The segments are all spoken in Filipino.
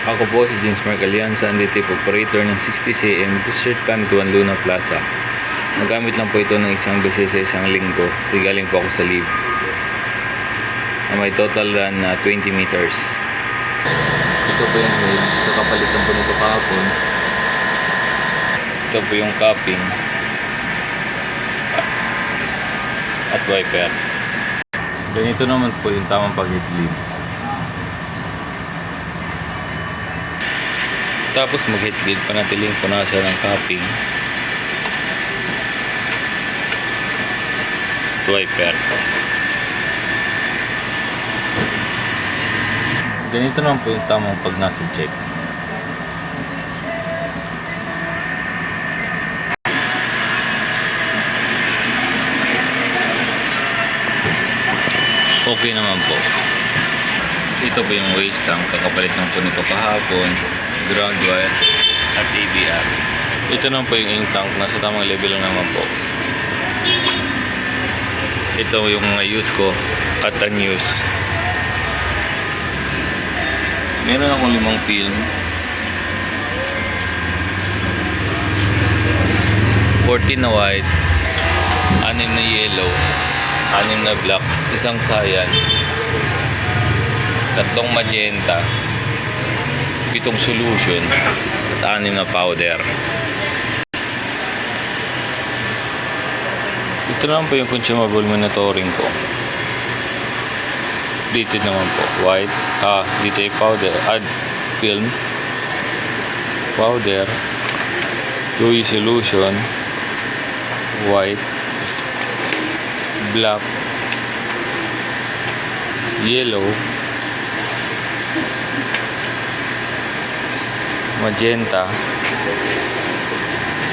Ako po si James Mark Alianza, ang DTIP operator ng 60cm T-shirt kami Tuan Luna Plaza. Nagamit lang po ito ng isang beses sa isang linggo kasi galing po ako sa leave. May total run na 20 meters. Ito po yung weight, kakapalitan po nito kahapon. Ito po yung cupping at wiper. Ganito naman po yung tamang pag-headlead. Tapos mag-headlead, panatiling punasan ng cupping, wiper. Ganito naman po yung tamang pag-nozzle check. Okay naman po. Ito po yung waste tank, kakapalit lang po nito kahapon, ground wire at ABR. Ito naman po yung ink tank, nasa tamang level lang naman po. Ito yung mga use ko at unused. Meron akong 5 film, 14 na white, 6 na yellow, 6 na black, 1 cyan, 3 magenta, 7 solution at 6 na powder. Ito naman po yung consumable monitoring ko. Dated naman po, white, dito yung powder, add film, powder, Louis solution, white, black, yellow, magenta,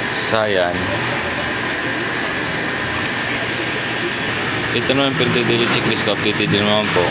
cyan. Ito naman yung daily checklist ko, updated din naman po.